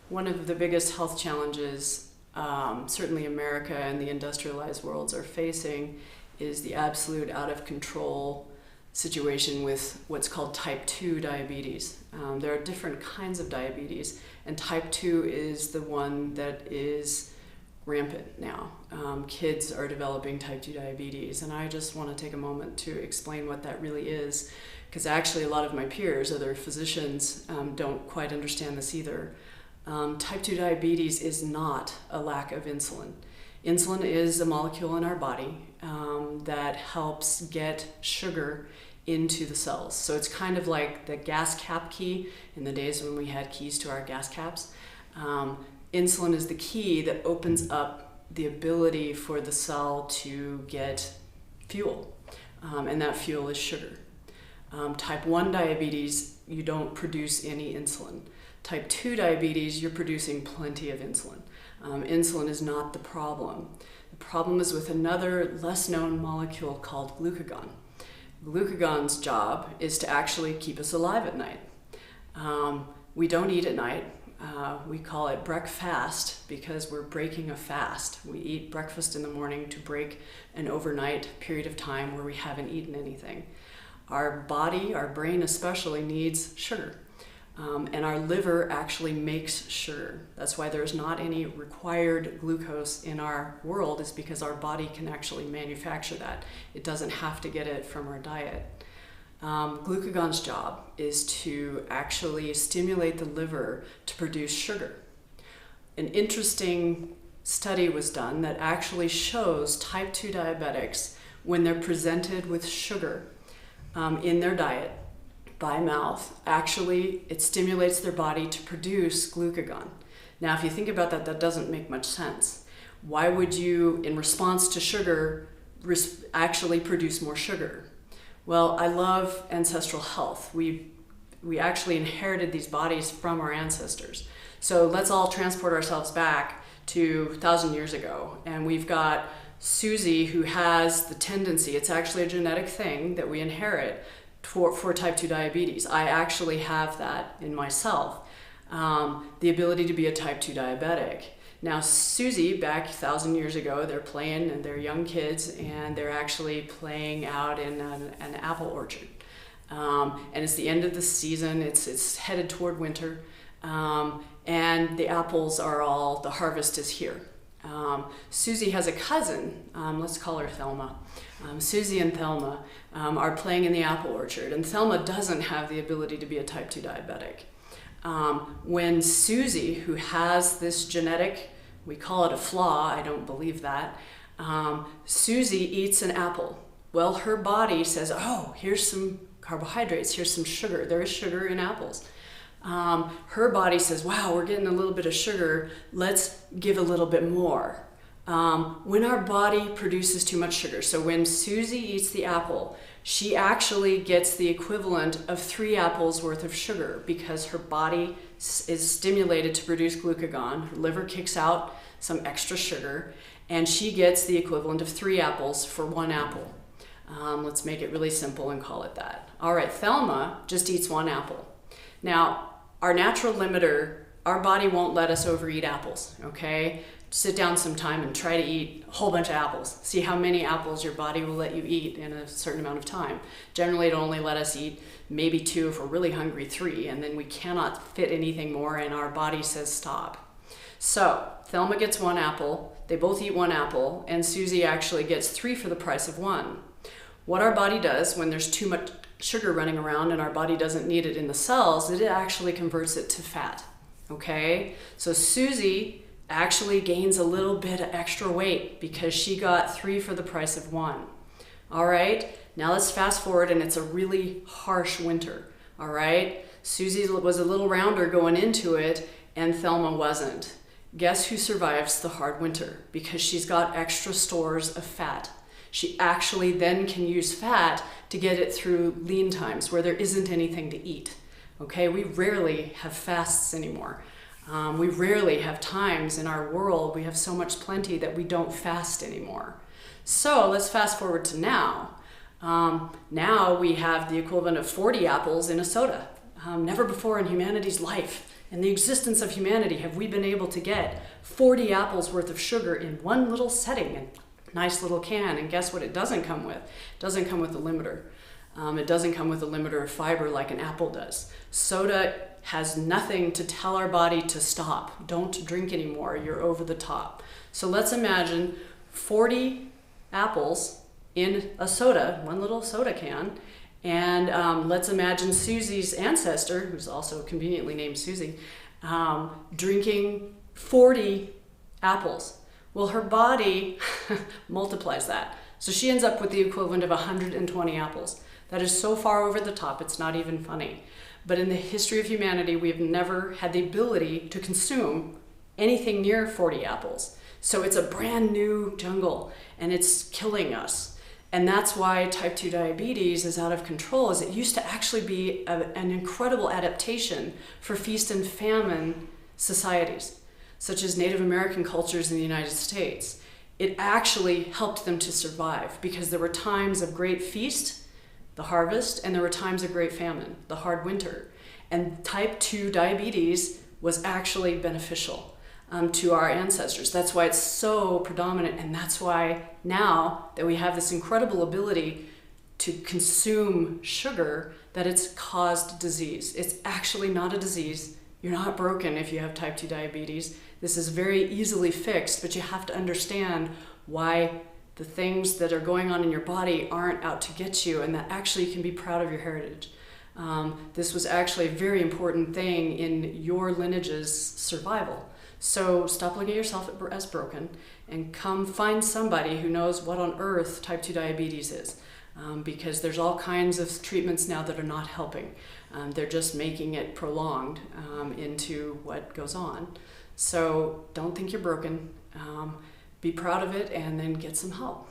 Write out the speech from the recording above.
One of the biggest health challenges, certainly America and the industrialized worlds are facing, is the absolute out of control situation with what's called type 2 diabetes. There are different kinds of diabetes, and type 2 is the one that is rampant now. Kids are developing type 2 diabetes, and I just want to take a moment to explain what that really is, because actually a lot of my peers, other physicians, don't quite understand this either. Type 2 diabetes is not a lack of insulin. Insulin is a molecule in our body that helps get sugar into the cells. So it's kind of like the gas cap key in the days when we had keys to our gas caps. Insulin is the key that opens up the ability for the cell to get fuel, and that fuel is sugar. Type 1 diabetes, you don't produce any insulin. Type 2 diabetes, you're producing plenty of insulin. Insulin is not the problem. The problem is with another less known molecule called glucagon. Glucagon's job is to actually keep us alive at night. We don't eat at night. We call it breakfast because we're breaking a fast. We eat breakfast in the morning to break an overnight period of time where we haven't eaten anything. Our body, our brain especially, needs sugar. And our liver actually makes sugar. That's why there's not any required glucose in our world, is because our body can actually manufacture that. It doesn't have to get it from our diet. Glucagon's job is to actually stimulate the liver to produce sugar. An interesting study was done that actually shows type 2 diabetics, when they're presented with sugar in their diet, by mouth, actually it stimulates their body to produce glucagon. Now, if you think about that, that doesn't make much sense. Why would you, in response to sugar, actually produce more sugar? Well, I love ancestral health. We actually inherited these bodies from our ancestors. So let's all transport ourselves back to 1,000 years ago, and we've got Susie, who has the tendency, it's actually a genetic thing that we inherit, for type 2 diabetes. I actually have that in myself, the ability to be a type 2 diabetic. Now, Susie, back 1,000 years ago, they're playing, and they're young kids, and they're actually playing out in an apple orchard. And it's the end of the season, it's headed toward winter, and the apples are all, the harvest is here. Susie has a cousin, let's call her Thelma. Susie and Thelma are playing in the apple orchard, and Thelma doesn't have the ability to be a type 2 diabetic. When Susie, who has this genetic, we call it a flaw, I don't believe that, Susie eats an apple. Well, her body says, oh, here's some carbohydrates, here's some sugar. There is sugar in apples. Her body says, wow, we're getting a little bit of sugar, let's give a little bit more. When our body produces too much sugar, so when Susie eats the apple, she actually gets the equivalent of 3 apples worth of sugar, because her body is stimulated to produce glucagon, her liver kicks out some extra sugar, and she gets the equivalent of 3 apples for 1 apple. Let's make it really simple and call it that. All right, Thelma just eats 1 apple. Now, our natural limiter, our body won't let us overeat apples, okay? Sit down sometime and try to eat a whole bunch of apples. See how many apples your body will let you eat in a certain amount of time. Generally, it'll only let us eat maybe 2, if we're really hungry, 3, and then we cannot fit anything more, and our body says stop. So, Thelma gets 1 apple, they both eat 1 apple, and Susie actually gets 3 for the price of 1. What our body does when there's too much sugar running around and our body doesn't need it in the cells, it actually converts it to fat, okay? So Susie actually gains a little bit of extra weight because she got 3 for the price of 1. All right, now let's fast forward, and it's a really harsh winter, all right? Susie was a little rounder going into it, and Thelma wasn't. Guess who survives the hard winter? Because she's got extra stores of fat. She actually then can use fat to get it through lean times where there isn't anything to eat. Okay, we rarely have fasts anymore. We rarely have times in our world, we have so much plenty that we don't fast anymore. So let's fast forward to now. Now we have the equivalent of 40 apples in a soda. Never before in humanity's life in the existence of humanity have we been able to get 40 apples worth of sugar in one little setting, a nice little can. And guess what it doesn't come with? It doesn't come with a limiter. It doesn't come with a limiter of fiber like an apple does. Soda has nothing to tell our body to stop. Don't drink anymore. You're over the top. So let's imagine 40 apples in a soda, one little soda can. And let's imagine Susie's ancestor, who's also conveniently named Susie, drinking 40 apples. Well, her body multiplies that. So she ends up with the equivalent of 120 apples. That is so far over the top, it's not even funny. But in the history of humanity, we've never had the ability to consume anything near 40 apples. So it's a brand new jungle, and it's killing us. And that's why type 2 diabetes is out of control, is it used to actually be an incredible adaptation for feast and famine societies, such as Native American cultures in the United States. It actually helped them to survive because there were times of great feast, the harvest, and there were times of great famine, the hard winter. And type 2 diabetes was actually beneficial to our ancestors. That's why it's so predominant, and that's why now that we have this incredible ability to consume sugar, that it's caused disease. It's actually not a disease. You're not broken if you have type 2 diabetes. This is very easily fixed, but you have to understand why the things that are going on in your body aren't out to get you, and that actually you can be proud of your heritage. This was actually a very important thing in your lineage's survival. So stop looking at yourself as broken and come find somebody who knows what on earth type 2 diabetes is, because there's all kinds of treatments now that are not helping. They're just making it prolonged into what goes on. So don't think you're broken. Be proud of it and then get some help.